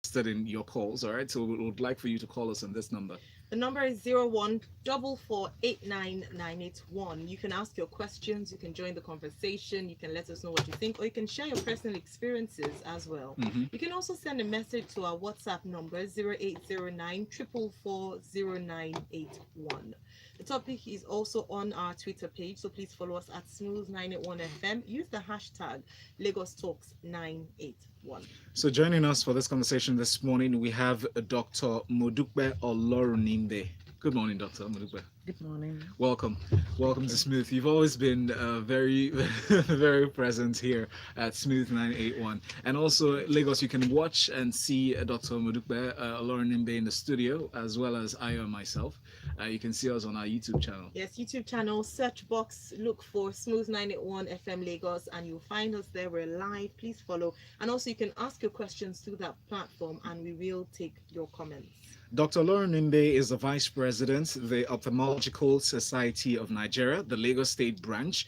interested in your calls. All right, so we would like for you to call us on this number. The number is 0144899981. You can ask your questions, you can join the conversation, you can let us know what you think, or you can share your personal experiences as well. Mm-hmm. You can also send a message to our WhatsApp number 0809 4440981. The topic is also on our Twitter page, so please follow us at Smooth981FM. Use the hashtag Lagos Talks 981. So joining us for this conversation this morning, we have Dr. Modupe Olorunnimbe. Good morning, Dr. Modupe. Good morning. Welcome. Welcome to Okay. Smooth. You've always been very, very present here at Smooth 981. And also, Lagos, you can watch and see Dr. Modupe Olorunnimbe in the studio, as well as I and myself. You can see us on our YouTube channel. Yes, YouTube channel, search box, look for Smooth 981 FM Lagos, and you'll find us there. We're live. Please follow. And also, you can ask your questions through that platform, and we will take your comments. Dr. Olorunnimbe is the Vice President, the Ophthalmological Society of Nigeria, the Lagos State branch.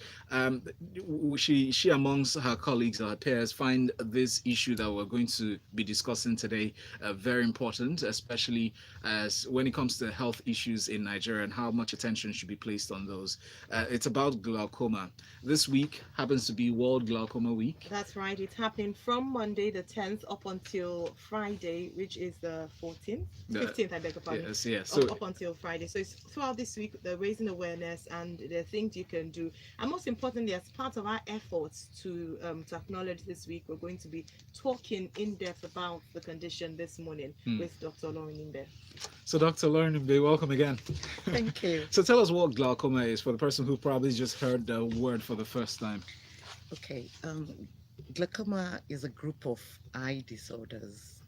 She, amongst her colleagues, her peers, find this issue that we're going to be discussing today very important, especially as when it comes to health issues in Nigeria and how much attention should be placed on those. It's about glaucoma. This week happens to be World Glaucoma Week. That's right. It's happening from Monday the 10th up until Friday, which is the 14th. 15th, I beg your pardon. Yes, yes. So up until Friday. So it's throughout this week, they're raising awareness and there are things you can do. And most importantly, as part of our efforts to acknowledge this week, we're going to be talking in depth about the condition this morning with Dr. Olorunnimbe. So Dr. Olorunnimbe, welcome again. Thank you. So tell us what glaucoma is for the person who probably just heard the word for the first time. Okay. Glaucoma is a group of eye disorders.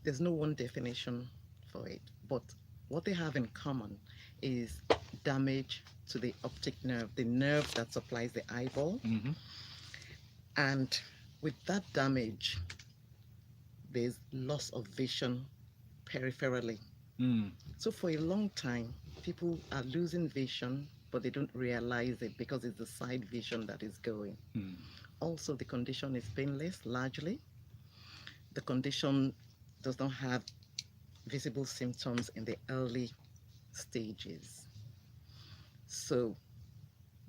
There's no one definition for it, but what they have in common is damage to the optic nerve, the nerve that supplies the eyeball. Mm-hmm. And with that damage, there's loss of vision peripherally. So for a long time, people are losing vision, but they don't realize it because it's the side vision that is going. Also, the condition is painless, largely. The condition does not have visible symptoms in the early stages. So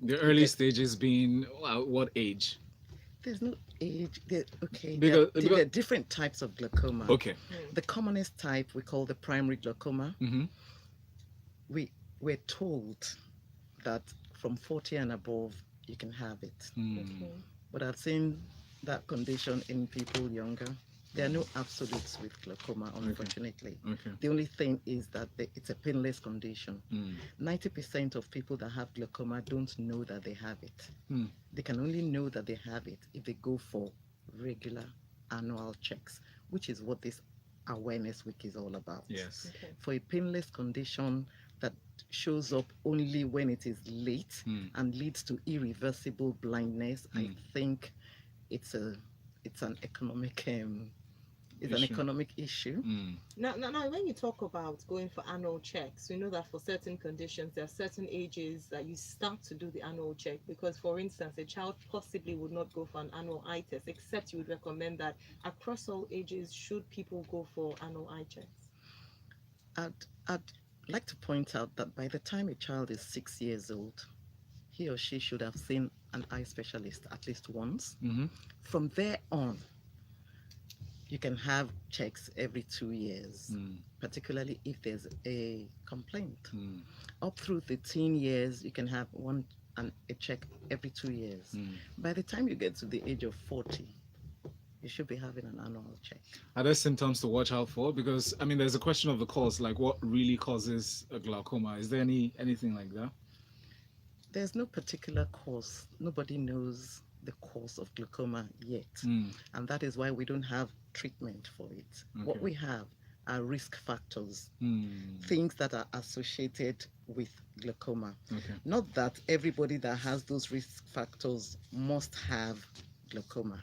the early stages being what age? there's no age. There are different types of glaucoma. Okay. The commonest type we call the primary glaucoma. Mm-hmm. We're told that from 40 and above you can have it. But I've seen that condition in people younger. There are no absolutes with glaucoma, unfortunately. Okay. The only thing is that it's a painless condition. 90% of people that have glaucoma don't know that they have it. They can only know that they have it if they go for regular annual checks, which is what this awareness week is all about. Yes. Okay. For a painless condition that shows up only when it is late and leads to irreversible blindness, I think it's an economic issue. Now, when you talk about going for annual checks, we know that for certain conditions, there are certain ages that you start to do the annual check. Because, for instance, a child possibly would not go for an annual eye test, except you would recommend that across all ages, should people go for annual eye checks? I'd like to point out that by the time a child is 6 years old, he or she should have seen an eye specialist at least once. From there on, you can have checks every 2 years, particularly if there's a complaint. Up through the teen years, you can have a check every 2 years. By the time you get to the age of 40, you should be having an annual check. Are there symptoms to watch out for? Because, I mean, there's a question of the cause, like what really causes a glaucoma? Is there anything like that? There's no particular cause. Nobody knows the cause of glaucoma yet. And that is why we don't have treatment for it. Okay. What we have are risk factors, things that are associated with glaucoma. Okay. Not that everybody that has those risk factors must have glaucoma,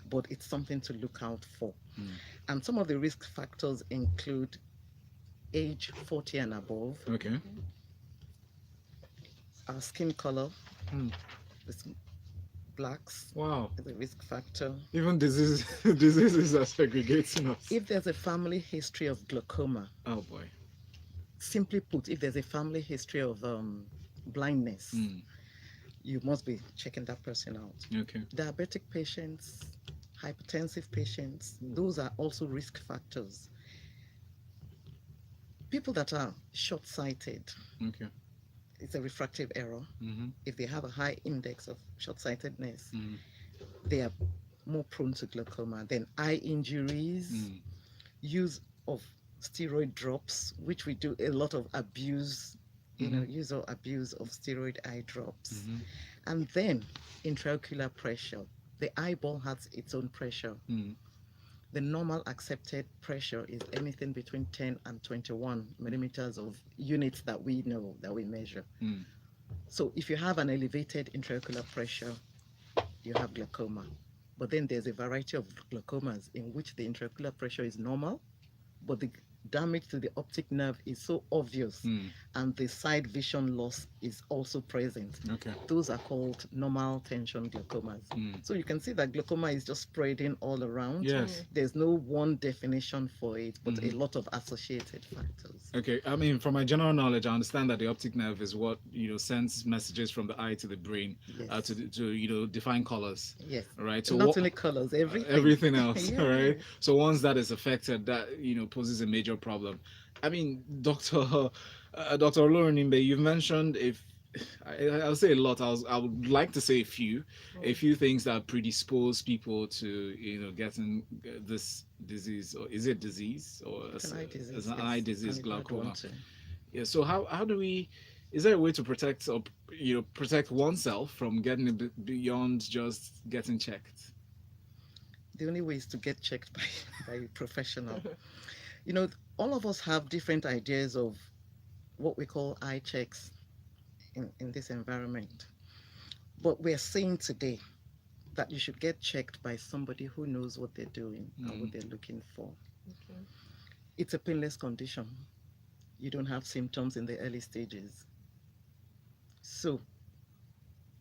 but it's something to look out for. And some of the risk factors include age 40 and above, Okay. our skin color, blacks Wow. is a risk factor. Even diseases are segregating us. If there's a family history of glaucoma, Oh boy. simply put, if there's a family history of blindness, you must be checking that person out. Okay. Diabetic patients, hypertensive patients, those are also risk factors. People that are short-sighted, Okay. it's a refractive error. If they have a high index of short-sightedness, they are more prone to glaucoma. Then eye injuries, use of steroid drops, which we do a lot of abuse, use or abuse of steroid eye drops. And then intraocular pressure. The eyeball has its own pressure. The normal accepted pressure is anything between 10 and 21 millimeters of units that we know, that we measure. So if you have an elevated intraocular pressure, you have glaucoma. But then there's a variety of glaucomas in which the intraocular pressure is normal, but the damage to the optic nerve is so obvious and the side vision loss is also present. Okay. Those are called normal tension glaucomas. So you can see that glaucoma is just spreading all around. Yes. There's no one definition for it, but a lot of associated factors. Okay. I mean, from my general knowledge, I understand that the optic nerve is what sends messages from the eye to the brain Yes. to define colors. Yes. Right. So not only colors, everything. Everything else. Yeah. Right. So once that is affected, that poses a major problem. I mean, Dr. Olorunnimbe, you've mentioned I'll say a lot. I would like to say a few things that predispose people to getting this disease, or is it disease or It's an eye disease. as an eye disease, And a bad glaucoma. one too. Yeah. So how do we? Is there a way to protect or protect oneself from getting a bit beyond just getting checked? The only way is to get checked by a professional. All of us have different ideas of what we call eye checks in this environment. But we're saying today that you should get checked by somebody who knows what they're doing and what they're looking for. Okay. It's a painless condition. You don't have symptoms in the early stages. So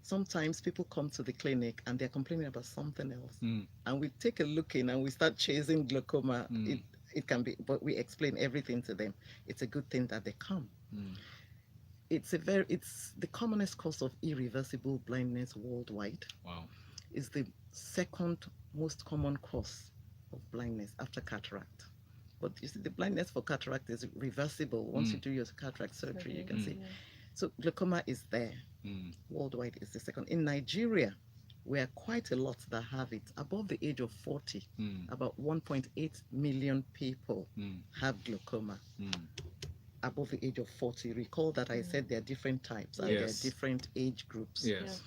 sometimes people come to the clinic and they're complaining about something else. And we take a look in and we start chasing glaucoma. It can be, but we explain everything to them. It's a good thing that they come. It's the commonest cause of irreversible blindness worldwide. Wow. It's the second most common cause of blindness after cataract. But you see, the blindness for cataract is reversible. Once you do your cataract surgery, you can see. So glaucoma is there. Worldwide is the second. In Nigeria, we are quite a lot that have it. Above the age of 40, about 1.8 million people have glaucoma. Above the age of 40. Recall that I said there are different types and there are different age groups. Yes.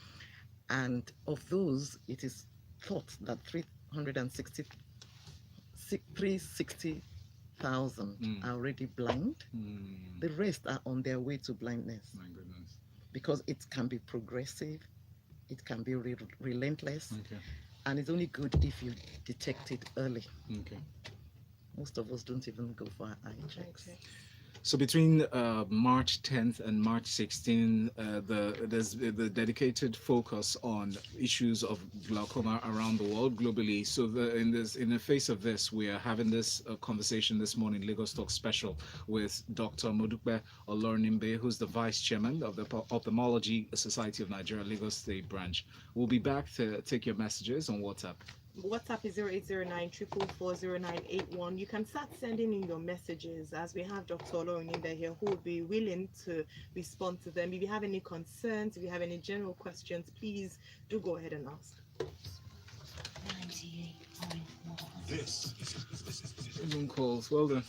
And of those, it is thought that 360,000 are already blind. The rest are on their way to blindness. My goodness. Because it can be progressive, it can be relentless, Okay. and it's only good if you detect it early. Okay. Most of us don't even go for eye checks. So between March 10th and March 16th, there's the dedicated focus on issues of glaucoma around the world globally. So in the face of this, we are having this conversation this morning, Lagos Talk Special, with Dr. Modupe Olorunnimbe, who's the vice chairman of the Ophthalmology Society of Nigeria, Lagos State Branch. We'll be back to take your messages on WhatsApp. WhatsApp is 0809 444 0981. You can start sending in your messages as we have Dr. Olorunnimbe here who will be willing to respond to them. If you have any concerns, if you have any general questions, please do go ahead and ask. 98.1. This Even calls. Well done.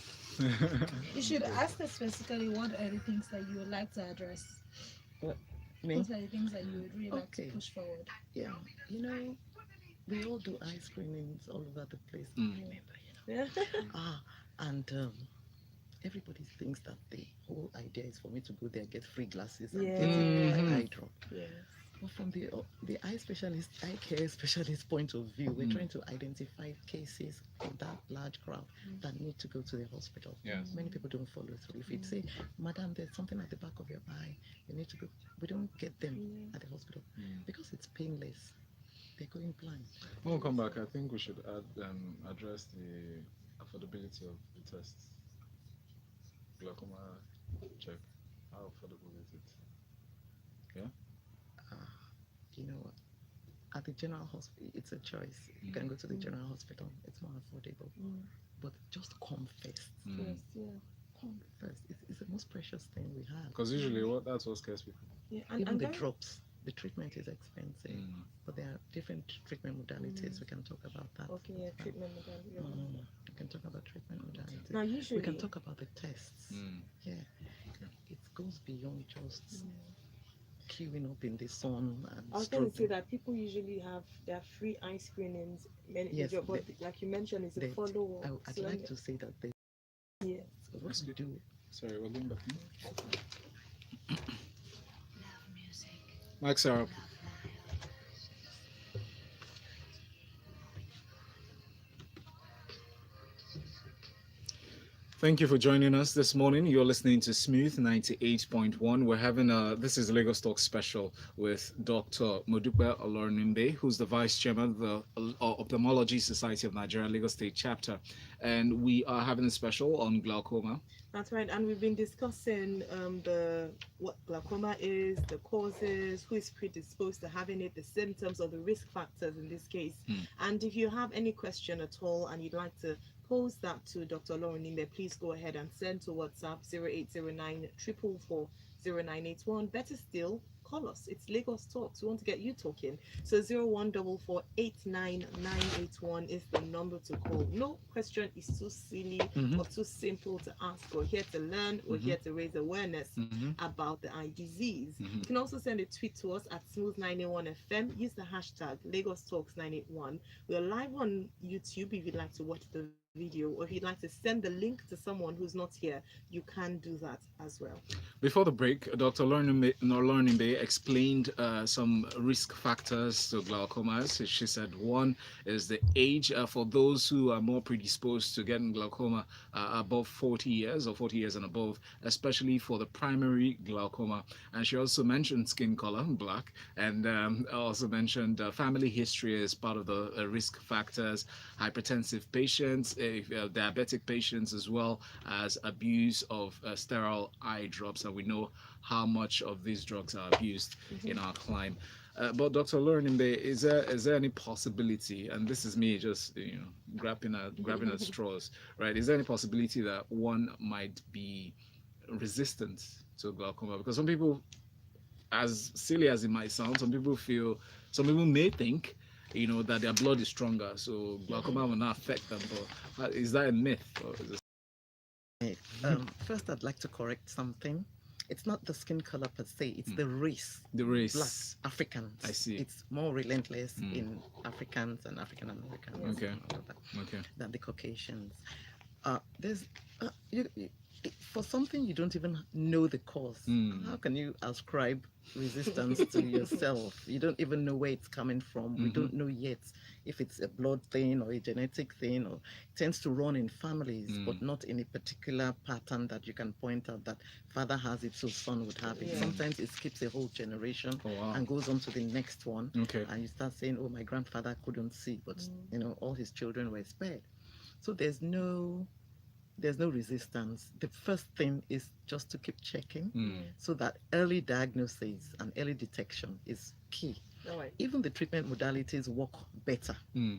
You should ask us specifically what are the things that you would like to address. Me? What are the things that you would really like to Okay. push forward? Yeah. We all do eye screenings all over the place. And everybody thinks that the whole idea is for me to go there, get free glasses and get an eye drop. Yes. But from the eye care specialist point of view, we're trying to identify cases of that large crowd that need to go to the hospital. Yes. Many people don't follow through. If you say, Madam, there's something at the back of your eye, you need to go, we don't get them at the hospital because it's painless. they're going blind. When we come back, I think we should address the affordability of the tests. Glaucoma check. How affordable is it? Yeah. You know what? At the general hospital, it's a choice. You can go to the general hospital; it's more affordable. But just come first. Yes, yeah. Come first. It's the most precious thing we have. Because usually, that's what scares people. Yeah, Even the drops, the treatment is expensive, but there are different treatment modalities. We can talk about that. Okay, yeah, treatment modality. We can talk about treatment modalities. Now, usually we can talk about the tests. Yeah, it goes beyond just queuing up in the sun and I was going to say that people usually have their free eye screenings. Yes, but like you mentioned, it's a follow-up. I'd like to say that they. Yeah. So what we do. Sorry, we're going back. Mike, Sarah. Thank you for joining us this morning. You're listening to Smooth 98.1. We're having this is Lagos Talk special with Dr. Modupe Olorunnimbe, who's the Vice Chairman of the Ophthalmology Society of Nigeria, Lagos State Chapter. And we are having a special on glaucoma. That's right, and we've been discussing what glaucoma is, the causes, who is predisposed to having it, the symptoms or the risk factors in this case. And if you have any question at all and you'd like to pose that to Dr. Olorunnimbe, please go ahead and send to WhatsApp 0809 444 0981. Better still, call us. It's Lagos Talks. We want to get you talking. So 014489981 is the number to call. No question is too silly or too simple to ask. We're here to learn. We're here to raise awareness about the eye disease. You can also send a tweet to us at Smooth981FM. Use the hashtag Lagos Talks 981. We're live on YouTube if you'd like to watch the video, or if you'd like to send the link to someone who's not here, you can do that as well. Before the break, Dr. Olorunnimbe explained some risk factors to glaucoma. So she said one is the age for those who are more predisposed to getting glaucoma above 40 years or 40 years and above, especially for the primary glaucoma. And she also mentioned skin color, black, and also mentioned family history as part of the risk factors, hypertensive patients, diabetic patients, as well as abuse of sterile eye drops, and we know how much of these drugs are abused in our climate. But Dr. Olorunnimbe, is there any possibility, and this is me just grabbing at straws, right? Is there any possibility that one might be resistant to glaucoma? Because some people, as silly as it might sound, some people may think that their blood is stronger, so glaucoma will not affect them. But is that a myth? Or is it... First, I'd like to correct something. It's not the skin color per se, it's the race. The race. Black Africans. I see. It's more relentless in Africans and African Americans than the Caucasians. For something you don't even know the cause, how can you ascribe resistance to yourself? You don't even know where it's coming from. We don't know yet if it's a blood thing or a genetic thing, or it tends to run in families, but not in a particular pattern that you can point out that father has it, so son would have it. Sometimes it skips a whole generation and goes on to the next one. And you start saying, oh, my grandfather couldn't see, but all his children were spared. So there's no resistance. The first thing is just to keep checking so that early diagnosis and early detection is key. Right. Even the treatment modalities work better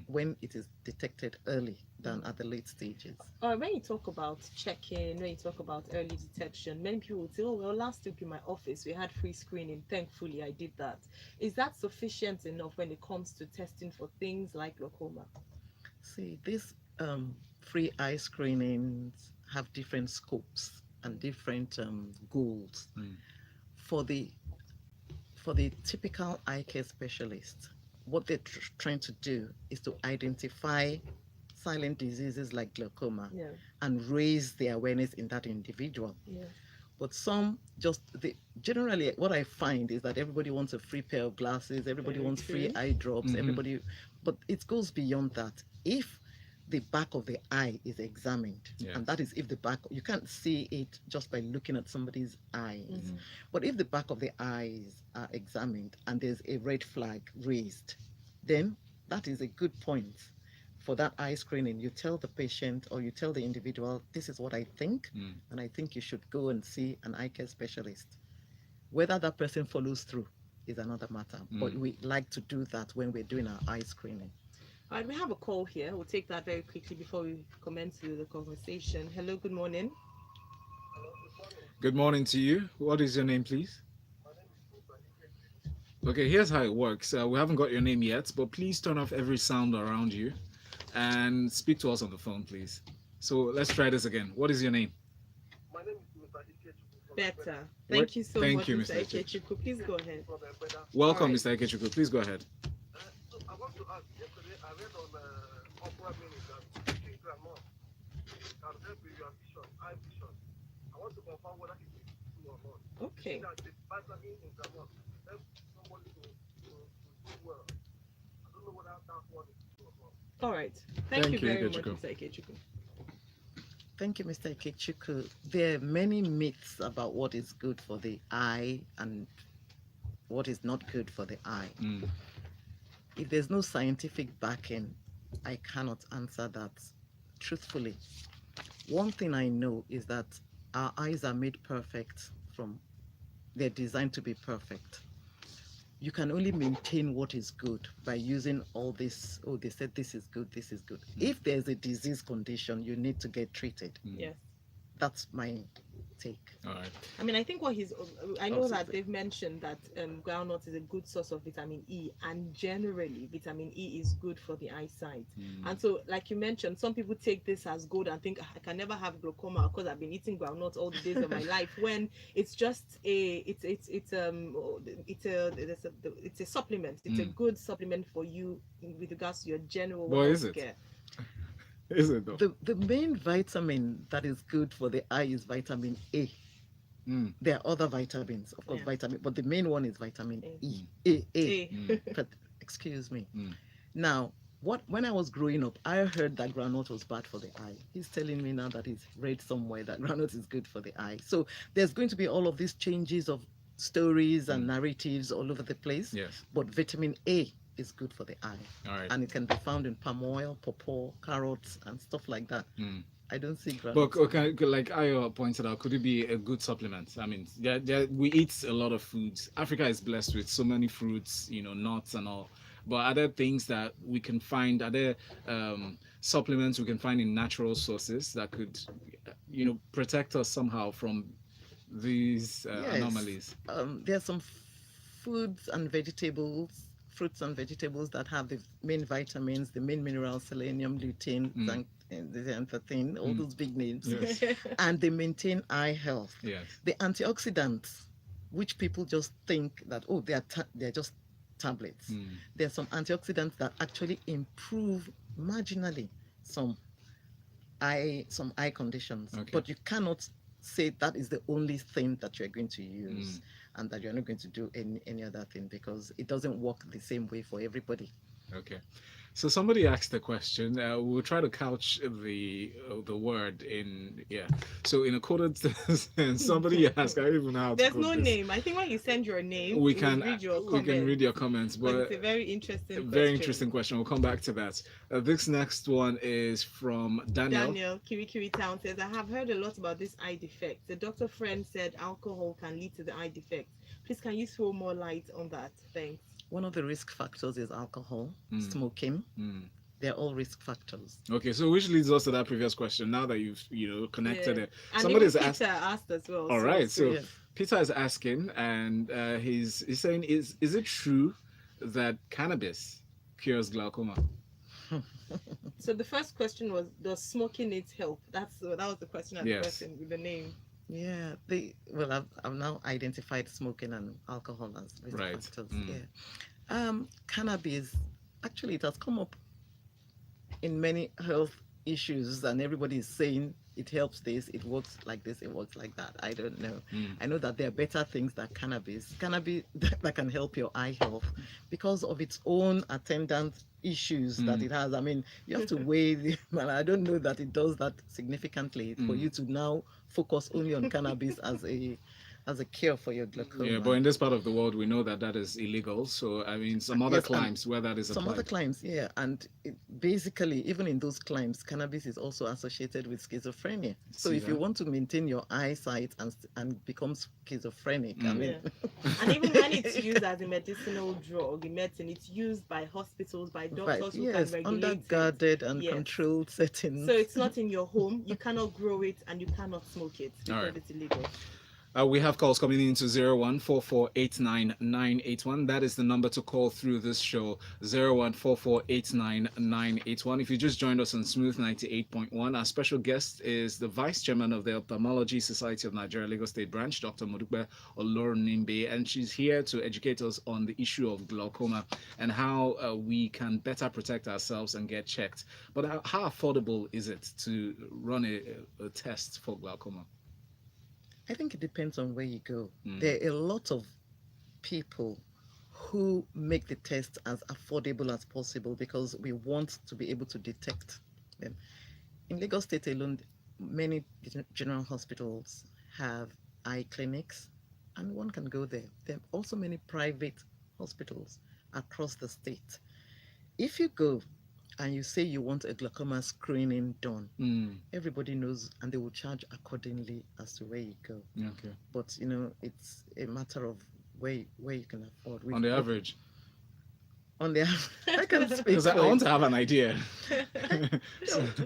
when it is detected early than at the late stages. When you talk about checking, when you talk about early detection, many people would say, oh, well, last week in my office, we had free screening. Thankfully, I did that. Is that sufficient enough when it comes to testing for things like glaucoma? See, these free eye screenings have different scopes and different goals. For the typical eye care specialist, what they're trying to do is to identify silent diseases like glaucoma and raise the awareness in that individual. But some generally what I find is that everybody wants a free pair of glasses, everybody wants free eye drops, but it goes beyond that. If the back of the eye is examined, and that is if the back, you can't see it just by looking at somebody's eyes, but if the back of the eyes are examined and there's a red flag raised, then that is a good point for that eye screening. You tell the patient or you tell the individual, this is what I think, and I think you should go and see an eye care specialist. Whether that person follows through is another matter, but we like to do that when we're doing our eye screening. All right, we have a call here. We'll take that very quickly before we commence with the conversation. Hello, good morning. Good morning to you. What is your name, please? Okay, here's how it works. We haven't got your name yet, but please turn off every sound around you and speak to us on the phone, please. So let's try this again. What is your name? My name is Mr. Ikechukwu. Better. Thank you so Thank much, you, Mr. Mr. Ikechukwu. Please go ahead. Welcome, All right. Mr. Ikechukwu. Please go ahead. So I want to ask, yesterday I read on Opera Mini that eating granola can help with your vision, eye vision. I want to confirm whether it is true or not. Okay. That the vitamin in granola helps somebody to do well. I don't know whether that one is true or not. All right. Thank you very much, Ikechukwu. Mr. Ikechukwu. Thank you, Mr. Ikechukwu. There are many myths about what is good for the eye and what is not good for the eye. If there's no scientific backing, I cannot answer that truthfully. One thing I know is that our eyes are made perfect they're designed to be perfect. You can only maintain what is good by using all this, oh, they said this is good, this is good. If there's a disease condition, you need to get treated. Yes. That's my take. All right. I mean, I think I know that Absolutely. they've mentioned that groundnut is a good source of vitamin E, and generally vitamin E is good for the eyesight. And so, like you mentioned, some people take this as good and think, "Ah, I can never have glaucoma because I've been eating groundnut all the days of my life." When it's just it's a supplement. It's a good supplement for you with regards to your general Boy, is health it? care. Is it though? The main vitamin that is good for the eye is vitamin A. There are other vitamins, of course, Yeah. but the main one is vitamin A. E. A. A. But excuse me. Now, when I was growing up, I heard that granite was bad for the eye. He's telling me now that he's read somewhere that granite is good for the eye. So there's going to be all of these changes of stories and narratives all over the place. Yes. But vitamin A is good for the eye. All right. And it can be found in palm oil, pawpaw, carrots, and stuff like that. I don't see But granite. okay, like Ayo pointed out, could it be a good supplement? I mean, we eat a lot of foods. Africa is blessed with so many fruits, nuts and all. But are there things that we can find? Are there supplements we can find in natural sources that could, protect us somehow from these Yes. anomalies? There are some fruits and vegetables that have the main vitamins, the main minerals, selenium, lutein, xanthine, all those big names. Yes. And they maintain eye health. Yes. The antioxidants, which people just think that, oh, they're just tablets. There are some antioxidants that actually improve marginally some eye conditions. Okay. But you cannot say that is the only thing that you're going to use and that you're not going to do any other thing, because it doesn't work the same way for everybody. Okay. So somebody asked a question. We'll try to couch the word in So in accordance, and somebody asked, I don't even know how to There's put no this. name. I think when you send your name, We we'll can read your we can read your comments, But but it's a very interesting question. very interesting question. We'll come back to that. This next one is from Daniel. Daniel, Kirikiri Town says, I have heard a lot about this eye defect. The doctor friend said alcohol can lead to the eye defect. Please, can you throw more light on that? Thanks. One of the risk factors is alcohol, smoking. They're all risk factors. Okay, so which leads us to that previous question. Now that you've connected it, And somebody's even asked. Peter asked as well. All right, so yes. Peter is asking, and he's saying, is it true that cannabis cures glaucoma? So the first question was, does smoking need help? That was the question at the Yes. question with the name. Yeah, I've now identified smoking and alcohol as risk Right. factors. Yeah, cannabis, actually, it has come up in many health issues, and everybody is saying it helps this, it works like this, it works like that. I don't know. I know that there are better things than cannabis that can help your eye health because of its own attendant issues that it has. I mean, you have to weigh and I don't know that it does that significantly for you to now focus only on cannabis as as a cure for your Yeah, glaucoma. but in this part of the world, we know that that is illegal. So, I mean, some other Yes, and climes where that is some other applied. claims, yeah, and basically, even in those claims, cannabis is also associated with schizophrenia. So See if you that? want to maintain your eyesight and become schizophrenic, I Mm. mean, Yeah. And even when it's used as a medicinal drug in medicine, it's used by hospitals, by but doctors who can yes, under regulate it. guarded and Yes. controlled So settings. it's not in your home. You cannot grow it and you cannot smoke it All because right. it's illegal. We have calls coming into 0144899981. That is the number to call through this show, 0144899981. If you just joined us on Smooth 98.1, our special guest is the Vice Chairman of the Ophthalmology Society of Nigeria, Lagos State Branch, Dr. Modupe Olorunnimbe, and she's here to educate us on the issue of glaucoma and how we can better protect ourselves and get checked. But how affordable is it to run a test for glaucoma? I think it depends on where you go. Mm. There are a lot of people who make the test as affordable as possible because we want to be able to detect them. In Lagos State alone, many general hospitals have eye clinics, and one can go there. There are also many private hospitals across the state. If you go and you say you want a glaucoma screening done, Mm. everybody knows and they will charge accordingly as to where you go. Okay. But it's a matter of where you can afford. On the average, On the I can speak because I for want it. to have an idea.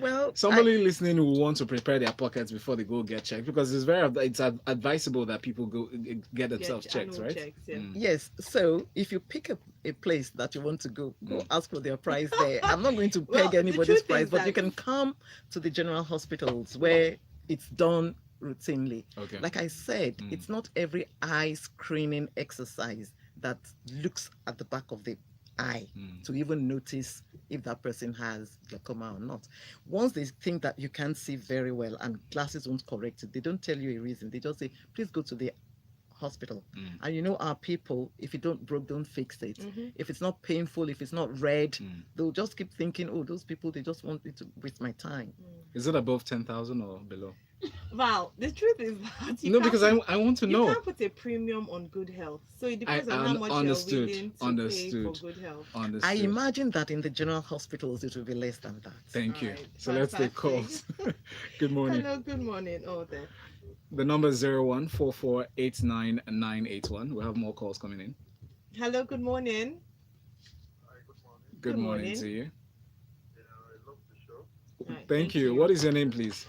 Well, Somebody listening will want to prepare their pockets before they go get checked, because it's advisable that people go get themselves Get checked, annual right? checks, yeah. Mm. yes. So if you pick a place that you want to go Mm. ask for their price there. I'm not going to Well, peg the anybody's truth price, is but you that can come to the general hospitals where it's done routinely. Okay. Like I said, Mm. it's not every eye screening exercise that looks at the back of the eye Mm. to even notice if that person has glaucoma or not. Once they think that you can't see very well and glasses won't correct it, they don't tell you a reason. They just say, please go to the hospital. Mm. And our people, if it don't broke, don't fix it. Mm-hmm. If it's not painful, if it's not red, Mm. they'll just keep thinking, oh, those people, they just want me to waste my time. Is it above 10,000 or below? Well, the truth is that No, because I want to you know. can't put a premium on good health. So it depends on how much understood. you're willing to pay for good health. Understood. I imagine that in the general hospitals, it will be less than that. Thank you. Alright, So let's take calls. fantastic. Good morning. Hello, good morning. Oh, there. The number is 0144899981. We have more calls coming in. Hello, good morning. Hi, good morning. Good Good morning morning. to you. Yeah, I love the show. Right, Thank you. What is your name, please?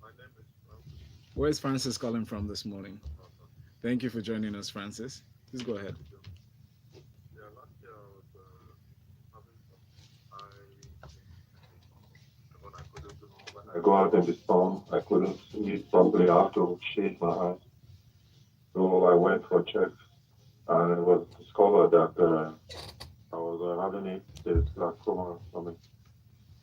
My name is Francis. Where is Francis calling from this morning? Awesome. Thank you for joining us, Francis. Please go ahead. Yeah, last year I was having some eye, when I couldn't do, when I go out in the sun, I couldn't see properly. I have to shade my eyes. So I went for checks, and it was discovered that I was having it, this glaucoma for me.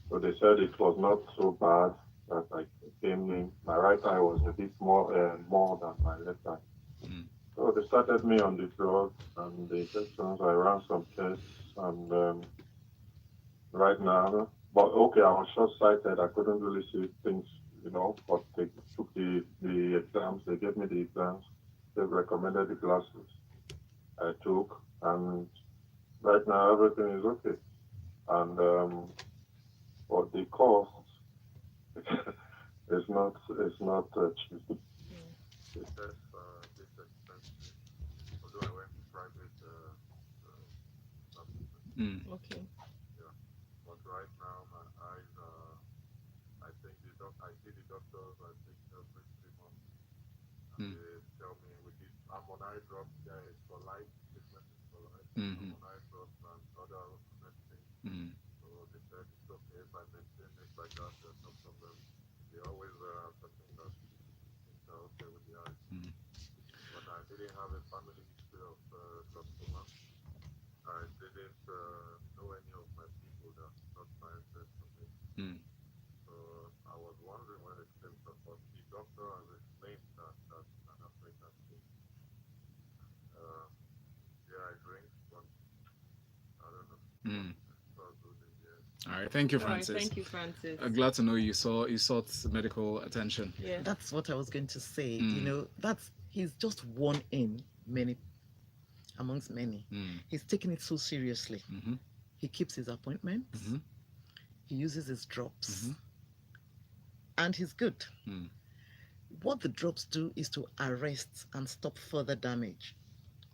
So they said it was not so bad that I came in. My right eye was a bit more than my left eye. Mm. So they started me on the drug and the injections. I ran some tests, and right now, but okay, I was short sighted. I couldn't really see things, but they took the exams, they gave me the exams, they recommended the glasses I took, and right now everything is okay. And but the cost it's not cheap. The tests are a bit expensive, although I went to private hospital. Mm. Okay. Yeah, but right now my eyes are. I think I see the doctors. I think every 3 months, and Mm. they tell me with this. I'm on eye drops. Yeah, it's for life. Treatment is for life. Mhm. I'm on eye drops and other medicine. Mm. So they said it's okay if I maintain it like that. There's no problem. They always something that things are okay with the eyes. Mm. But I didn't have a family history of glaucoma. I didn't know any of my people that got scientists from it. Mm. So I was wondering when it came to, but the doctor has explained that that's an African thing. Yeah, I drink, but I don't know. Mm. It's not good in the end. All right, thank you, All right, Francis. thank you, Francis. Glad to know you sought medical attention. Yeah. That's what I was going to say. Mm. You know, he's just one in many, amongst many. Mm. He's taking it so seriously. Mm-hmm. He keeps his appointments. Mm-hmm. He uses his drops. Mm-hmm. And he's good. Mm. What the drops do is to arrest and stop further damage.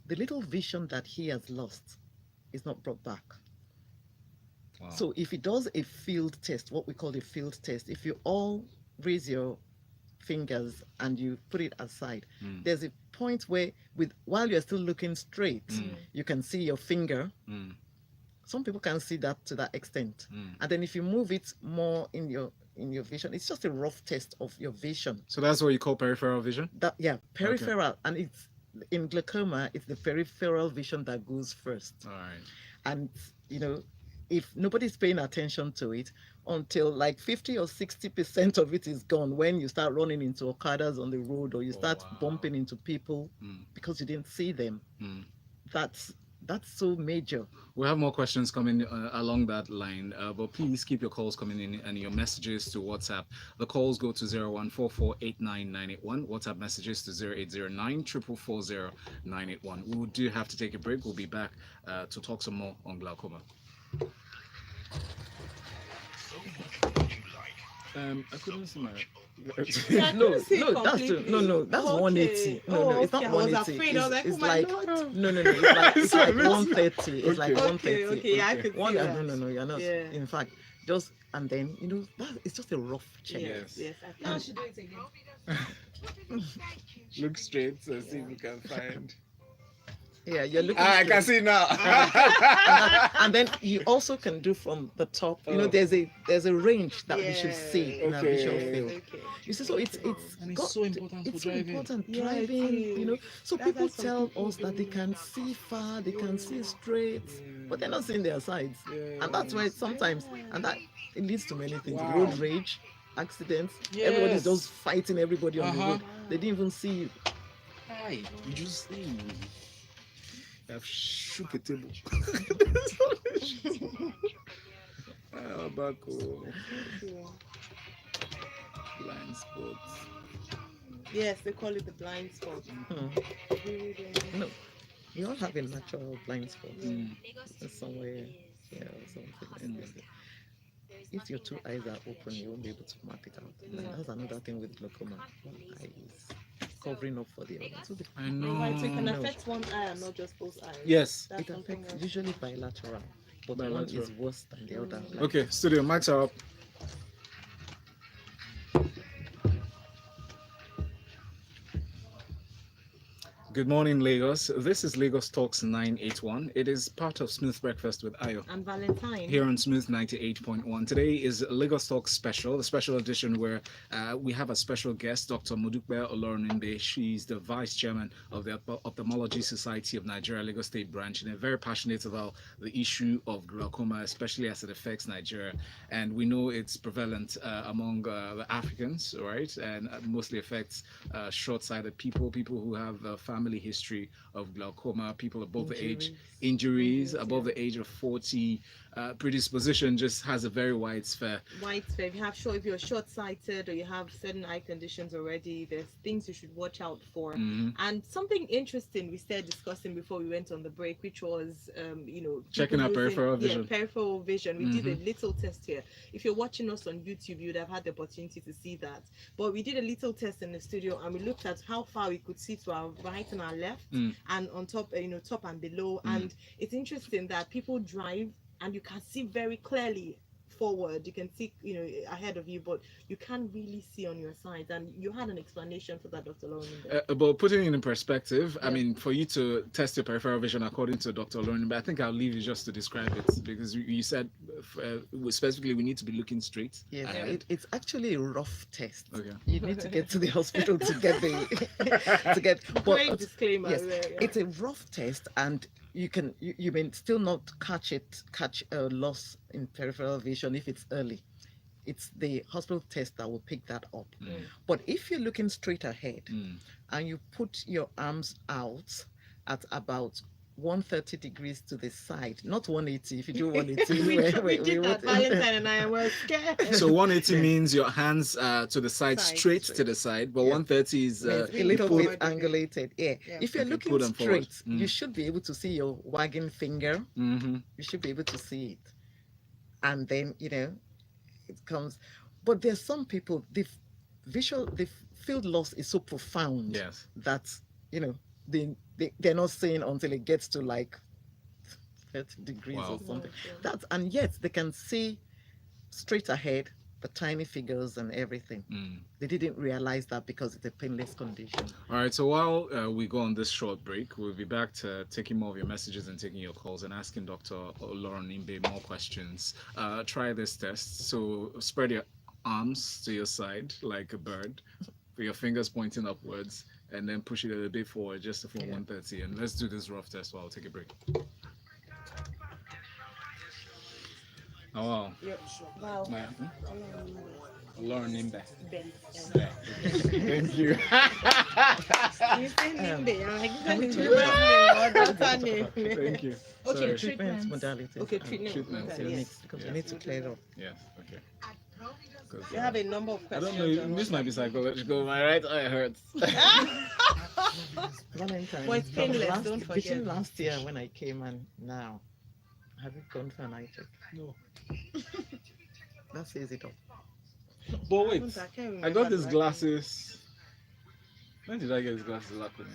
The little vision that he has lost is not brought back. Wow. So if he does a field test, what we call a field test, if you all raise your fingers and you put it aside, there's a point where while you're still looking straight, you can see your finger. Some people can see that to that extent. And then if you move it more in your vision, it's just a rough test of your vision. So that's what you call peripheral vision? Peripheral. Okay. And it's in glaucoma, it's the peripheral vision that goes first. All right. And you know, if nobody's paying attention to it until like 50 or 60% of it is gone, when you start running into okadas on the road or you start bumping into people because you didn't see them, that's so major. We have more questions coming along that line, but please keep your calls coming in and your messages to WhatsApp. The calls go to 014489981. WhatsApp messages to 0809 444 981. We do have to take a break. We'll be back to talk some more on glaucoma. I couldn't see my. That's okay. 180. No, it's not 180. I was afraid. I was like, it's oh my like Lord. no, it's like 130. It's like Okay, 130. I could see that. No, you're not. Yeah. In fact, just and then it's just a rough check. Yes. Now she do it again. Look straight so see if you can find. Yeah, you're looking. I can see now. And then you also can do from the top. You know, there's a range that we should see in our visual field. Okay. You see, so it's so important it's for so driving. important Yeah, driving. it is. You know, so That's people what some tell people us that they can see far, they can see straight, but they're not seeing their sides, and that's why sometimes and that it leads to many things: road rage, accidents. Everybody's just fighting everybody on the road. They didn't even see you. Hi, you just see. I've shook a table. Blind spots. Yes, they call it the blind spot. No, we all have a natural blind spot somewhere, or something. If your two eyes are open, you won't be able to map it out. And that's another thing with glaucoma. One eye is covering up for the other. So I know. Right, so it can affect one eye and not just both eyes. Yes. That's it something affects else. usually bilateral, but one Bilateral. is worse than the other. Like, Okay, studio, mics are up. Good morning, Lagos. This is Lagos Talks 981. It is part of Smooth Breakfast with Ayo. And Valentine. Here on Smooth 98.1. Today is Lagos Talks special, a special edition where we have a special guest, Dr. Modupe Olorunnimbe. She's the vice chairman of the Ophthalmology Society of Nigeria, Lagos State branch, and they're very passionate about the issue of glaucoma, especially as it affects Nigeria. And we know it's prevalent among the Africans, right? And mostly affects short-sighted people who have family history of glaucoma, people above the age, injuries above the age of 40. Predisposition just has a very wide sphere. If you're short-sighted or you have certain eye conditions already, there's things you should watch out for. And something interesting we started discussing before we went on the break, which was checking our peripheral vision. Yeah, peripheral vision. We did a little test here. If you're watching us on YouTube, you would have had the opportunity to see that. But we did a little test in the studio and we looked at how far we could see to our right and our left, and on top, top and below. And it's interesting that people drive and you can see very clearly forward, you can see ahead of you, but you can't really see on your sides. And you had an explanation for that, Dr. Olorunnimbe. But putting it in perspective, I mean, for you to test your peripheral vision according to Dr. Olorunnimbe, I think I'll leave you just to describe it, because you said specifically we need to be looking straight. Yes, it's actually a rough test. Okay. You need to get to the hospital to get Great disclaimer. Yes, there, yeah. it's a rough test, and you may still not catch a loss in peripheral vision if it's early. It's the hospital test that will pick that up. But if you're looking straight ahead and you put your arms out at about 130 degrees to the side, not 180. If you do 180, we did that. Valentine and I were scared. So 180 means your hands to the side, Side. straight to the side, but Yeah. 130 is Means a really little forward bit degree. angulated. Yeah. Yeah. If you're Okay, looking pull them forward. straight, you should be able to see your wagging finger. Mm-hmm. You should be able to see it. And then, it comes. But there's some people, the field loss is so profound Yes. that, they're not seeing until it gets to like 30 degrees Wow. or something. And yet they can see straight ahead, the tiny figures and everything. They didn't realize that because it's a painless condition. All right, so while we go on this short break, we'll be back to taking more of your messages and taking your calls and asking Dr. Olorunnimbe more questions. Try this test. So spread your arms to your side like a bird, with your fingers pointing upwards, and then push it a bit forward just for 130. And let's do this rough test while I'll take a break. Oh, wow. Wow. Olorunnimbe. Ben. Thank you. You say Nimbe. I'm like, this is Dr. name. Thank you. Okay, Sorry. treatments. Modalities. Okay, and treatment. clinics, Yes. because we need to clear it up. Yes, okay. 'Cause, You have a number of I questions. don't know, this might be psychological. My right eye hurts. Valentine. Well, it's painless, don't Between forget. last year when I came and now, have you gone for an eye check? No. That says it all. But wait, I can't I remember got these that. glasses. When did I get these glasses? Luckily.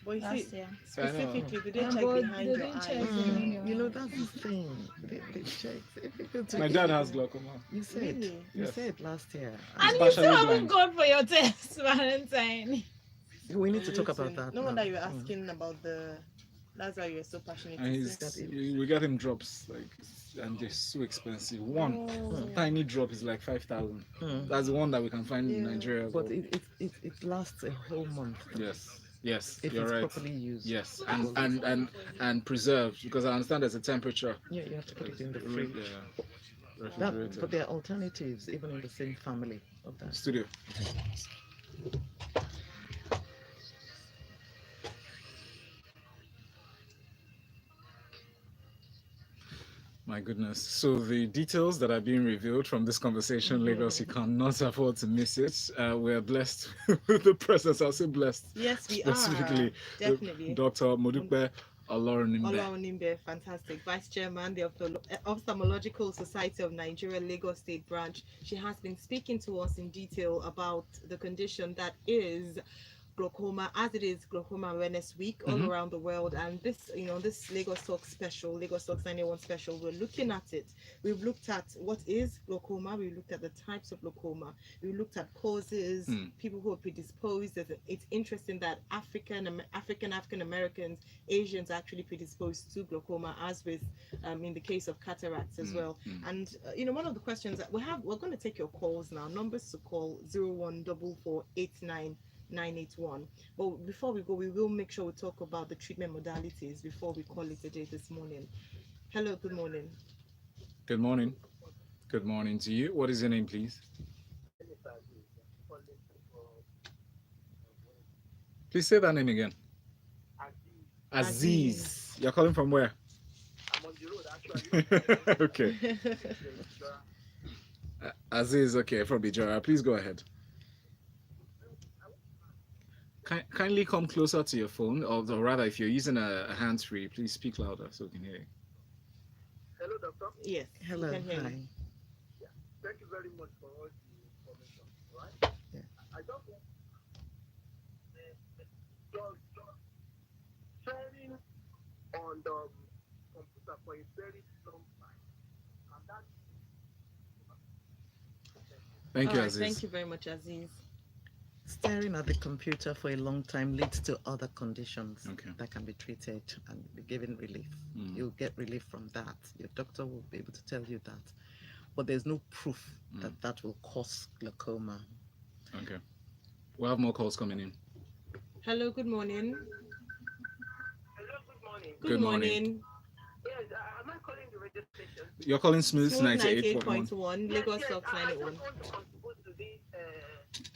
But you see, Last year. specifically, did they Yeah, check but behind they your didn't eyes? check behind your You know, eyes. that's the thing. They check. It's difficult to My dad has glaucoma. You said, Really? you Yes. said last year. And you partially still haven't blind. gone for your test, Valentine. We need to talk about that. No now. wonder you were asking about the. That's why you were so passionate. And to say. we got him drops, and they're so expensive. One Oh. tiny drop is like 5,000. Mm. That's the one that we can find in Yeah. Nigeria. But it lasts a whole month. Yes, If you're it's right. properly used. Yes, and preserved, because I understand there's a temperature. Yeah, you have to put it in the Re- fridge. refrigerator. But there are alternatives, even in the same family of that. Studio. My goodness. So the details that are being revealed from this conversation, Lagos, you cannot afford to miss it. We're blessed with the presence. I'll say blessed. Yes, we Specifically, are. Definitely. Dr. Modupe Olorunnimbe. Olorunnimbe, fantastic. Vice Chairman, the Ophthalmological Society of Nigeria, Lagos State Branch. She has been speaking to us in detail about the condition that is glaucoma, as it is Glaucoma Awareness Week all around the world. And this, this Lagos Talk special, Lagos Talk 91 special, we're looking at it. We've looked at what is glaucoma. We looked at the types of glaucoma. We looked at causes, people who are predisposed. It's interesting that African Americans, Asians are actually predisposed to glaucoma, as with in the case of cataracts as well. And one of the questions that we're going to take your calls now. Numbers to call 0144899981. But before we go, we will make sure we talk about the treatment modalities before we call it a day this morning. Hello, good morning. Good morning. Good morning to you. What is your name, please? Please say that name again. Aziz. You're calling from where? I'm on the road, actually. Okay. Aziz, okay, from Bijora. Please go ahead. Kindly come closer to your phone, or rather, if you're using a hands-free, please speak louder so we can hear you. Hello, doctor. Yes. Hello, we can hear hi. you. Thank you very much for all the information. Right? Yeah. I just want sharing on the computer for a very long time, and that's Thank you, All right, Aziz. thank you very much, Aziz. Staring at the computer for a long time leads to other conditions Okay. that can be treated and be given relief. You'll get relief from that. Your doctor will be able to tell you that. But there's no proof that that will cause glaucoma. Okay. We'll have more calls coming in. Hello, good morning. hello, good morning. Good morning. Yes, am I calling the radio station? You're calling Smooth Smooth 98.1. 98.1, Lagos Talk I 91. just want to contribute to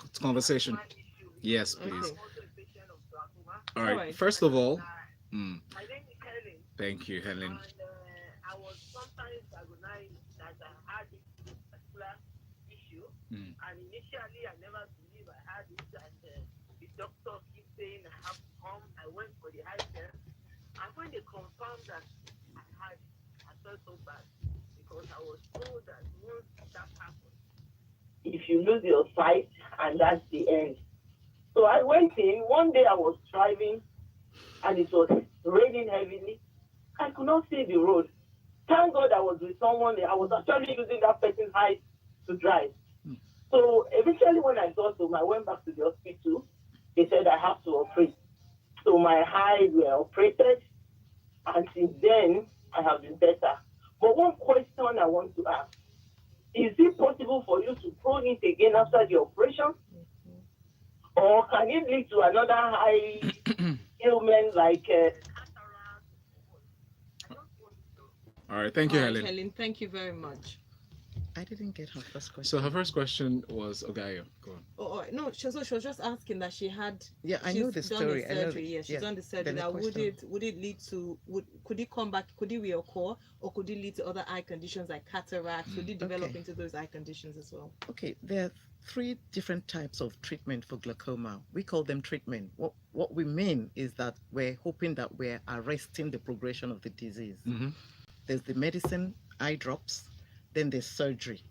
this Conversation. issue. Yes, Okay. please. I'm also a patient of glaucoma. All right. Alright. First of all, My name is Helen. Thank you, Helen. And I was sometimes agonized that I had this particular issue. And initially, I never believed I had it. And the doctor keeps saying I have to come. I went for the eye test. And when they confirmed that I had it, I felt so bad because I was told that once that happens, if you lose your sight, and that's the end. So I went in. One day I was driving, and it was raining heavily. I could not see the road. Thank God I was with someone. I was actually using that person's eyes to drive. So eventually, when I got home, I went back to the hospital. They said I have to operate. So my eyes were operated, and since then I have been better. But one question I want to ask: is it possible for you to grow it again after the operation, or can it lead to another eye ailment like cataract? All right, thank you, All right, Helen. Helen, thank you very much. I didn't get her first question. So her first question was Ogayo. Go on. Oh, no, she was just asking that she had. Yeah, I know the she's done story. the I know surgery. Yeah, she's done the surgery. Then the That question. would it lead to could it come back? Could it reoccur, or could it lead to other eye conditions like cataracts? Could it develop Okay. into those eye conditions as well? Okay, there are 3 different types of treatment for glaucoma. We call them treatment. What we mean is that we're hoping that we're arresting the progression of the disease. There's the medicine, eye drops, then there's surgery.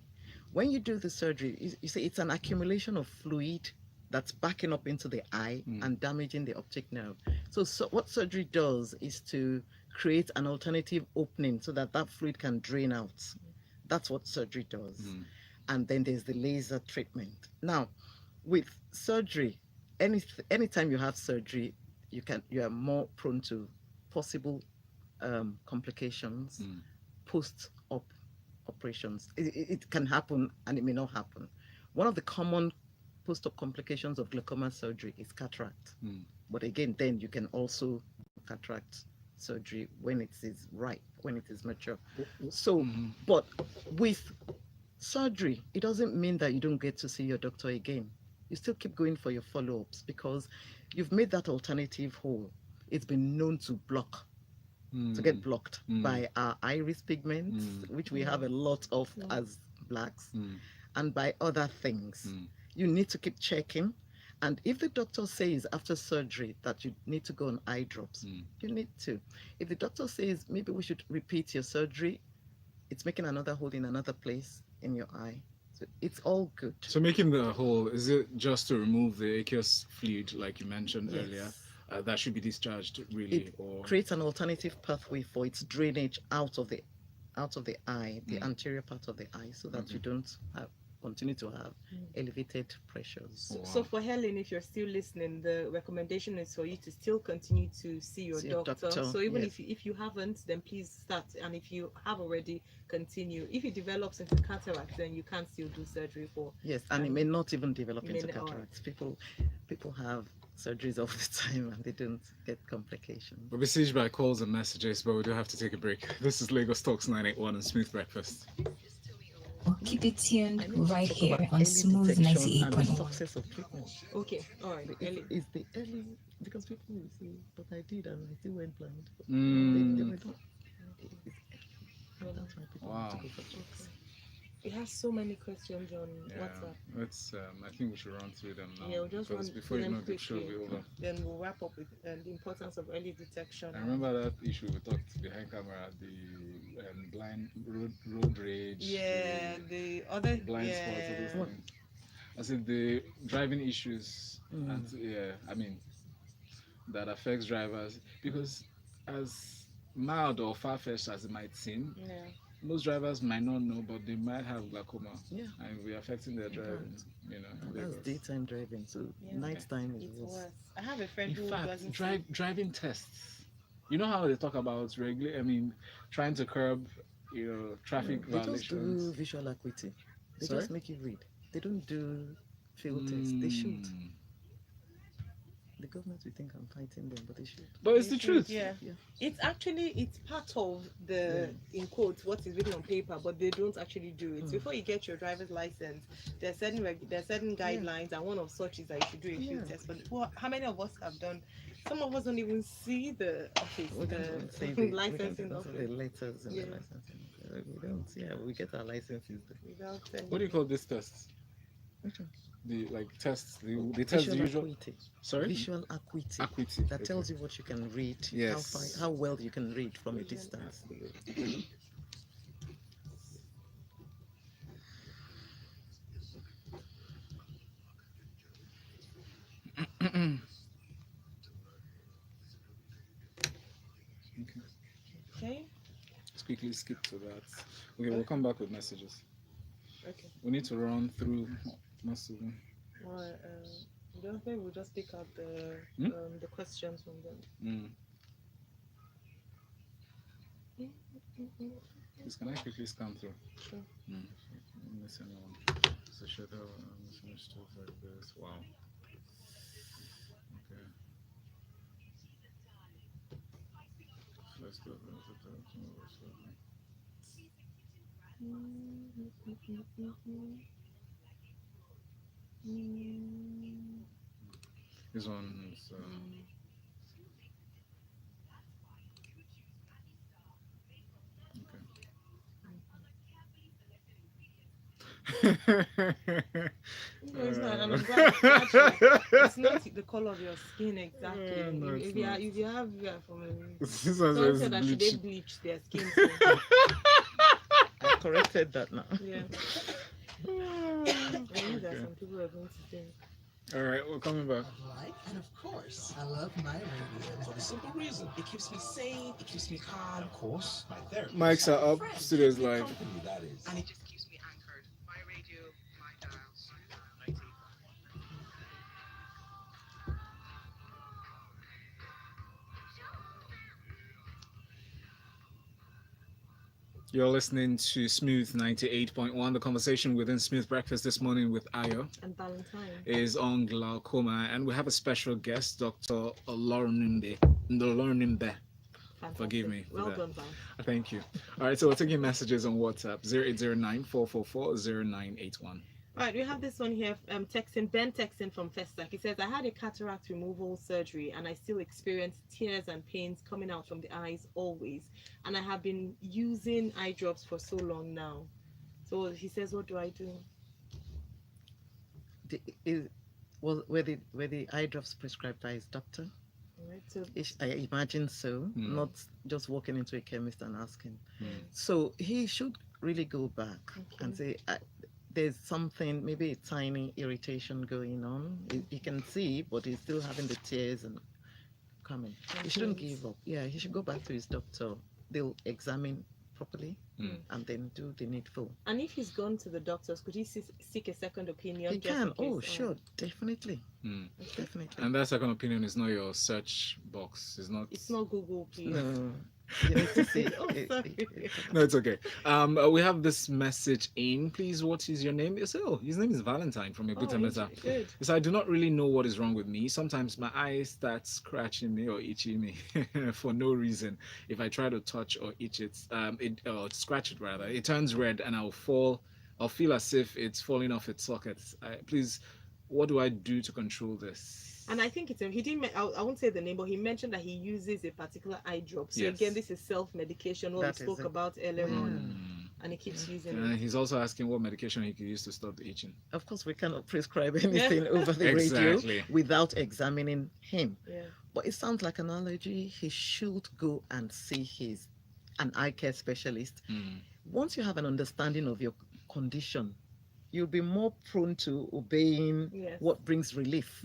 When you do the surgery, you see it's an accumulation of fluid that's backing up into the eye and damaging the optic nerve. So what surgery does is to create an alternative opening so that that fluid can drain out. That's what surgery does. And then there's the laser treatment. Now, with surgery, anytime you have surgery, you are more prone to possible complications post-op operations. It can happen and it may not happen. One of the common post-op complications of glaucoma surgery is cataract. But again, then you can also do cataract surgery when it is ripe, when it is mature. So, but with surgery, it doesn't mean that you don't get to see your doctor again. You still keep going for your follow-ups because you've made that alternative hole. It's been known to block, to get blocked by our iris pigments, which we have a lot of as blacks, and by other things. You need to keep checking. And if the doctor says after surgery that you need to go on eye drops, you need to. If the doctor says maybe we should repeat your surgery, it's making another hole in another place in your eye. So it's all good. So making the hole, is it just to remove the aqueous fluid like you mentioned earlier? That should be discharged really, or creates an alternative pathway for its drainage out of the eye, the anterior part of the eye, so that you don't continue to have elevated pressures. So for Helen, if you're still listening, the recommendation is for you to still continue to see your doctor. So even if you haven't, then please start. And if you have already, continue. If it develops into cataract, then you can still do surgery for. Yes, and it may not even develop into cataracts. People have surgeries all the time and they don't get complications. We're besieged by calls and messages, but we do have to take a break. This is Lagos Talks 981 and Smooth Breakfast. Keep it tuned right here on Smooth 98.1. Success of treatment. Okay, all right. It's the early, because people will say, but I did and I still went blind. They were not. That's why people want to go for checks. We have so many questions on WhatsApp. Let's. I think we should run through them now. Yeah, we'll just run before through you know them the show will be quickly. over. Then we'll wrap up with the importance of early detection. I remember that issue we talked behind camera, the blind road rage. Yeah, the other blind spots, all those things. I said the driving issues, and I mean that affects drivers because as mild or far-fetched as it might seem, most drivers might not know, but they might have glaucoma, and we're affecting their driving. You know, that's daytime driving, so nighttime is worse. I have a friend who doesn't driving tests. You know how they talk about trying to curb, traffic violations. They just do visual acuity. They just make you read. They don't do field tests. They should. The government will think I'm fighting them, but they should. But it's the truth. Yeah. It's part of the, in quotes, what is written on paper, but they don't actually do it. Before you get your driver's license, there are certain guidelines, and one of such is that you should do a field test. But how many of us have done Some of us don't even see the office, We can't even say the licensing the office letters and Yeah. the licensing. We don't. Yeah, we get our licenses. without What do you call this test? Which one? The like tests. The test the Visual usual. acuity. Sorry. Visual acuity. Acuity. That tells you what you can read. Yes. How well you can read from a Visual distance. Okay. Let's quickly skip to that. Okay, we'll come back with messages. Okay. We need to run through most of them. Well, just maybe we'll just pick out the questions from them. Please, can I quickly scan through? Sure. Missing one. So shadow misunderstood like this. Wow. Okay. Let's go. This one is. No, it's not. I'm glad it's not the color of your skin exactly. No, if you have from This someone one's said that should they bleached. bleach their skin tone. I corrected that now. Yeah. I knew that some people are going to think. All right, we're coming back. Like, and of course, I love my radio for the simple reason it keeps me sane, it keeps me calm. Of course, my therapist. Mics are up, Friends, studios the live. company, that is. And it just keeps me anchored. My radio, my dial, my dial. You're listening to Smooth 98.1. The conversation within Smooth Breakfast this morning with Ayo And Valentine. is on glaucoma, and we have a special guest, Dr. Olorunnimbe. Forgive me for Well that. done, Val. Thank you. All right, so we're taking messages on WhatsApp 0809-444-0981. Right, we have this one here. Ben texting from Festac. He says, I had a cataract removal surgery and I still experience tears and pains coming out from the eyes always. And I have been using eye drops for so long now. So he says, what do I do? Were the eye drops prescribed by his doctor? Right, so I imagine so. Not just walking into a chemist and asking. So he should really go back and say, there's something, maybe a tiny irritation going on. He can see, but he's still having the tears and coming. He shouldn't give up. Yeah, he should go back to his doctor. They'll examine properly and then do the needful. And if he's gone to the doctors, could he seek a second opinion? He can. Oh, sure, definitely. Definitely. And that second opinion is not your search box. It's not Google, please. No. You need to see. No, it's okay. We have this message in. Please, what is your name? His name is Valentine from Egutemeta. Good. So I do not really know what is wrong with me. Sometimes my eyes start scratching me or itching me for no reason. If I try to touch or itch it, or scratch it rather, it turns red and I'll feel as if it's falling off its sockets. Please, what do I do to control this? And I think it's he didn't. I won't say the name, but he mentioned that he uses a particular eye drop. So again, this is self-medication. What we spoke about earlier on, and he keeps using it. And he's also asking what medication he could use to stop the itching. Of course, we cannot prescribe anything over the radio without examining him. Yeah. But it sounds like an allergy. He should go and see an eye care specialist. Once you have an understanding of your condition, you'll be more prone to obeying what brings relief.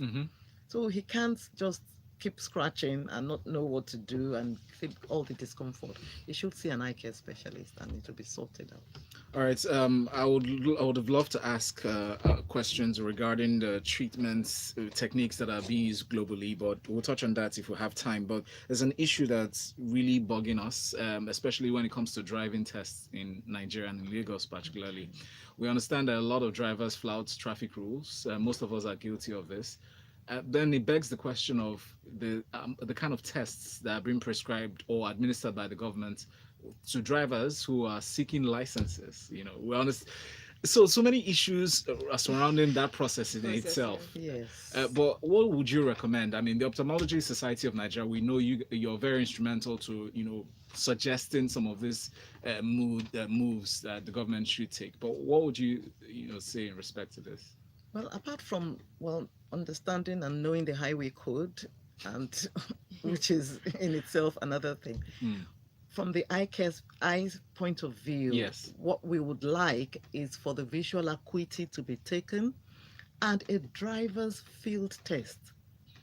So he can't just keep scratching and not know what to do and feel all the discomfort. He should see an eye care specialist and it will be sorted out. All right. I would have loved to ask questions regarding the treatments techniques that are being used globally, but we'll touch on that if we have time. But there's an issue that's really bugging us, especially when it comes to driving tests in Nigeria and in Lagos particularly. We understand that a lot of drivers flout traffic rules. Most of us are guilty of this. Then it begs the question of the kind of tests that are being prescribed or administered by the government to drivers who are seeking licenses. We So many issues surrounding that process in itself. Yes. But what would you recommend? I mean, the Ophthalmology Society of Nigeria, we know you're very instrumental to suggesting some of these moves that the government should take. But what would you say in respect to this? Well, apart from understanding and knowing the highway code, and which is in itself another thing. From the eye's point of view, yes, what we would like is for the visual acuity to be taken and a driver's field test.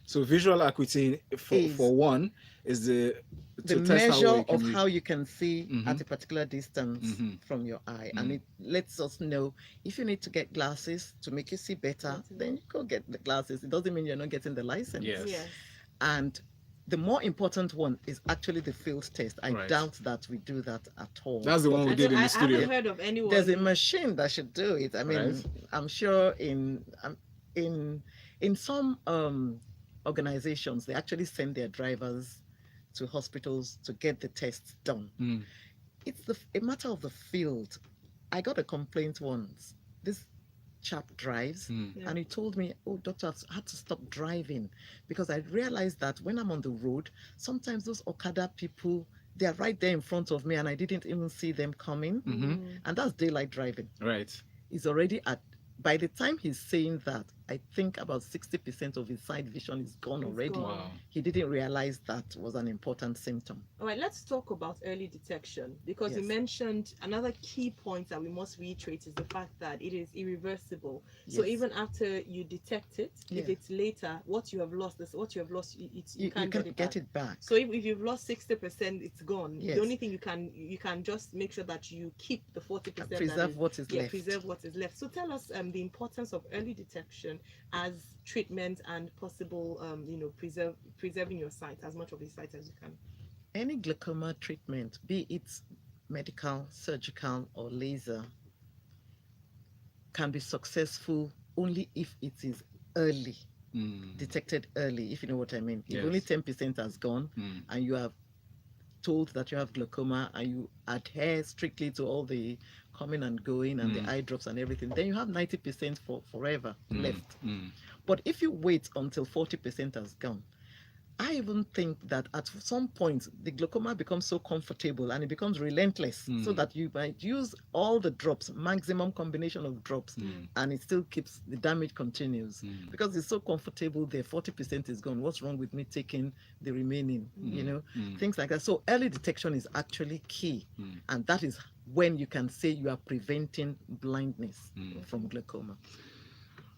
So visual acuity, for one, is the measure of how you can see at a particular distance from your eye. And it lets us know if you need to get glasses to make you see better, then you go get the glasses. It doesn't mean you're not getting the license. Yes. And the more important one is actually the field test. I doubt that we do that at all. That's the one we did in the studio. I haven't heard of anyone. There's a machine that should do it. I mean, I'm sure in some organizations, they actually send their drivers to hospitals to get the tests done. It's a matter of the field. I got a complaint once. This chap drives and he told me, oh, doctor, I've had to stop driving because I realized that when I'm on the road, sometimes those Okada people, they're right there in front of me and I didn't even see them coming. And that's daylight driving. Right. He's already by the time he's saying that, I think about 60% of his side vision is gone already. Wow. He didn't realize that was an important symptom. All right, let's talk about early detection because you mentioned another key point that we must reiterate is the fact that it is irreversible. So even after you detect it, if it's later, what you have lost, you can't get it back. So if you've lost 60%, it's gone. The only thing you can just make sure that you keep the 40%. Preserve what is left. Preserve what is left. So tell us the importance of early detection as treatment and possible, preserving your sight, as much of your sight as you can. Any glaucoma treatment, be it medical, surgical, or laser, can be successful only if it is early, detected early, if you know what I mean. If only 10% has gone and you have told that you have glaucoma and you adhere strictly to all the coming and going and the eye drops and everything, then you have 90% for forever left. But if you wait until 40% has gone, I even think that at some point the glaucoma becomes so comfortable and it becomes relentless, so that you might use all the drops, maximum combination of drops, and it still keeps, the damage continues because it's so comfortable there. 40% is gone. What's wrong with me taking the remaining? Things like that. So early detection is actually key, and that is when you can say you are preventing blindness from glaucoma.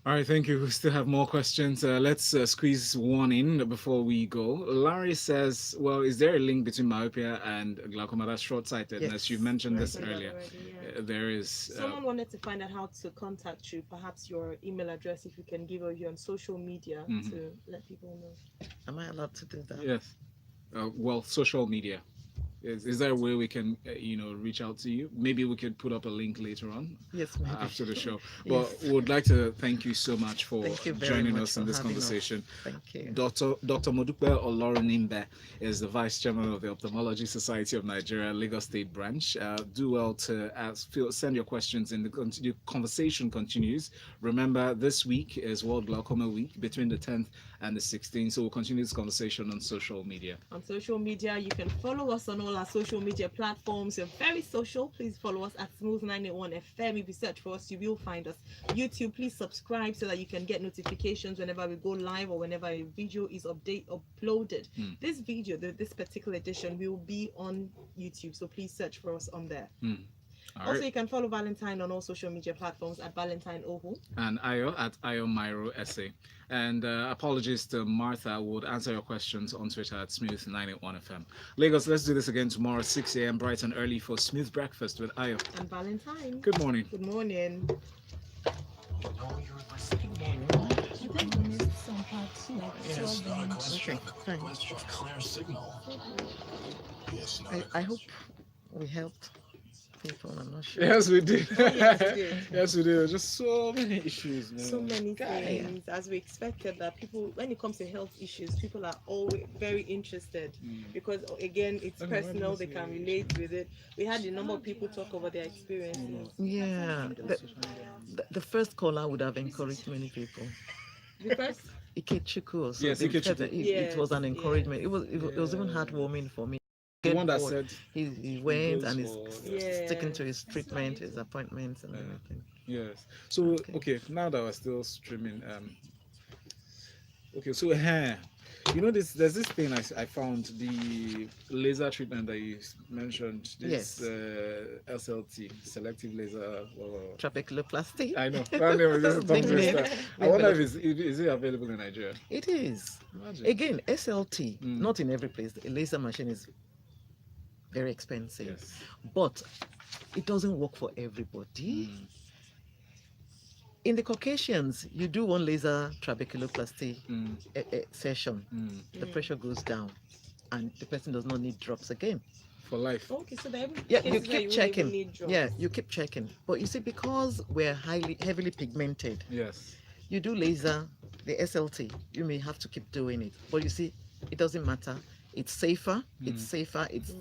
All right, thank you. We still have more questions. Let's squeeze one in before we go. Larry says, well, is there a link between myopia and glaucoma? That's short-sightedness. Yes. You mentioned this earlier. There is. Someone wanted to find out how to contact you, perhaps your email address, if you can give you on social media to let people know. Am I allowed to do that? Yes. Well, social media. Is there a way we can, reach out to you? Maybe we could put up a link later on. Yes, maybe. After the show. But we would like to thank you so much for joining us in this conversation. Thank you. Dr. Modupe Olorunnimbe is the Vice Chairman of the Ophthalmology Society of Nigeria, Lagos State Branch. Do well to send your questions in. The conversation continues. Remember, this week is World Glaucoma Week between the 10th and the 16th. So we'll continue this conversation on social media. On social media, you can follow us on all our social media platforms. We're very social. Please follow us at Smooth981 FM. If you search for us, you will find us. YouTube, please subscribe so that you can get notifications whenever we go live or whenever a video is uploaded. This video, this particular edition, will be on YouTube, so please search for us on there. Also, you can follow Valentine on all social media platforms at Valentine Ohu. And Ayo at Ayo Myro Essay. And apologies to Martha, would answer your questions on Twitter at Smooth981FM. Lagos, let's do this again tomorrow, 6 a.m. bright and early for Smooth Breakfast with Ayo. And Valentine. Good morning. Good morning. I think we missed some parts, like Yes, towards the end. question of clear signal. Yes, I hope we helped. people. I'm not sure. Yes, we did. Oh, yes, we did. Yes, we did. Just so many issues, man. So many God. things, as we expected, that people, when it comes to health issues, people are always very interested because, again, it's Okay, what personal. is They it? can relate with it. We had a number of people talk about their experiences. Yeah, the first caller would have encouraged many people. Because Ikechukwu also. Yes, they said Ikechukwu. that it was an Yes, encouragement. It was even heartwarming for me. The one that Forward. said he went goes and is for- sticking to his treatment, his appointments, and everything. yes. So okay, now that we're still streaming, okay, so you know this. There's this thing I found, the laser treatment that you mentioned. This SLT, selective laser. Trabeculoplasty. I know. That name is just a tongue twister. I wonder if is it available in Nigeria? It is. Imagine. Again, SLT, not in every place. A laser machine is very expensive, Yes. but it doesn't work for everybody. In the Caucasians, you do one laser trabeculoplasty session, the pressure goes down, and the person does not need drops again. For life. okay, so there You keep checking. Yeah, you keep checking. But you see, because we're heavily pigmented, Yes. you do laser, the SLT, you may have to keep doing it. But you see, it doesn't matter. It's safer. It's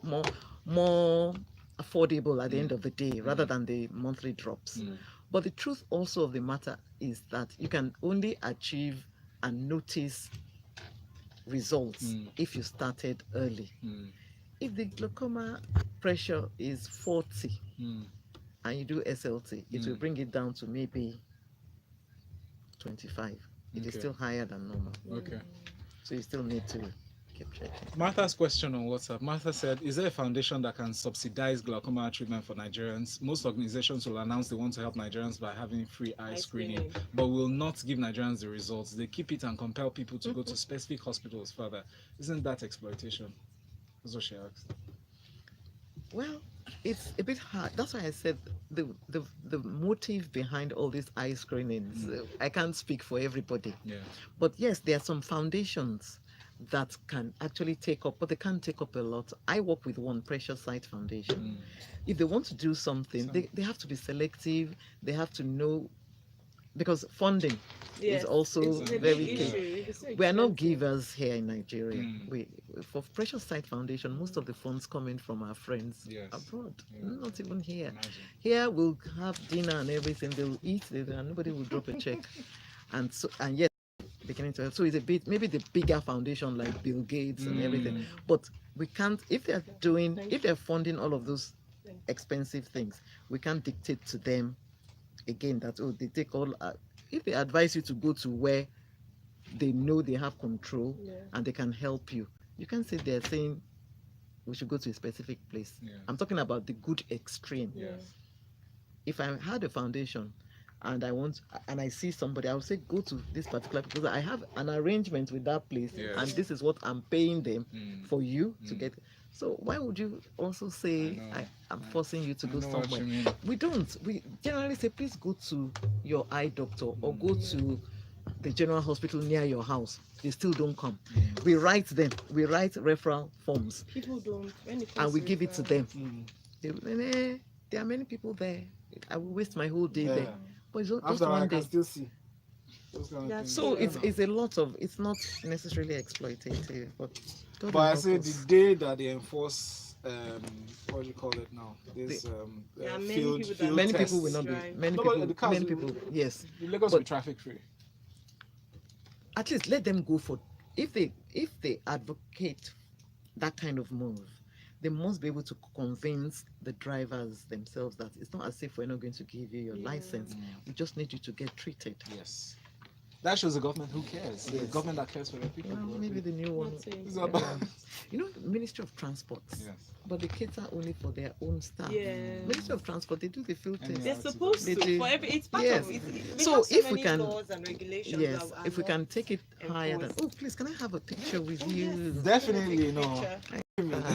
more affordable at the end of the day, rather than the monthly drops. But the truth also of the matter is that you can only achieve and notice results if you started early. If the glaucoma pressure is 40 and you do SLT, it will bring it down to maybe 25. It is still higher than normal. Okay. So you still need to keep checking. Martha's question on WhatsApp. Martha said, is there a foundation that can subsidize glaucoma treatment for Nigerians? Most organizations will announce they want to help Nigerians by having free eye screening, but will not give Nigerians the results. They keep it and compel people to go to specific hospitals further. Isn't that exploitation? That's what she asked. Well, it's a bit hard. That's why I said the motive behind all these eye screenings. I can't speak for everybody. Yeah. But yes, there are some foundations that can actually take up, but they can't take up a lot. I work with one, Precious Sight Foundation. If they want to do something, they have to be selective. They have to know, because funding is also very key. We are not givers here in Nigeria. For Precious Sight Foundation, most of the funds coming from our friends abroad, not even here. Imagine. Here we'll have dinner and everything. They'll eat, and nobody will drop a check. And yet beginning to help. So it's a bit, maybe the bigger foundation like Bill Gates and everything. But we can't, if they're funding all of those expensive things, we can't dictate to them again that, they take all, if they advise you to go to where they know they have control and they can help you, you can't say they're saying we should go to a specific place. I'm talking about the good extreme. If I had a foundation and I see somebody, I would say go to this particular, because I have an arrangement with that place and this is what I'm paying them for you to get. So why would you also say I'm forcing you to go somewhere? We don't. We generally say please go to your eye doctor or go to the general hospital near your house. They still don't come. We write referral forms. People don't, and we give it to them. There are many people there. I will waste my whole day there. But it's just one day. Still see. So it's a lot of, it's not necessarily exploitative, but I say the day that they enforce what do you call it now? This many people will not be, many people, yes. Lagos will be traffic free. At least let them go for, if they advocate that kind of move, they must be able to convince the drivers themselves that it's not as if we're not going to give you your license. We just need you to get treated. Yes. That shows the government who cares. The government that cares for their people. Well, maybe the new one. You know, Ministry of Transport. Yes. But they cater only for their own staff. Ministry of Transport, they do the field test. They're supposed to. For every, it's part of it. So if we can, laws and regulations if we can take it higher than, please, can I have a picture with you? Definitely, no.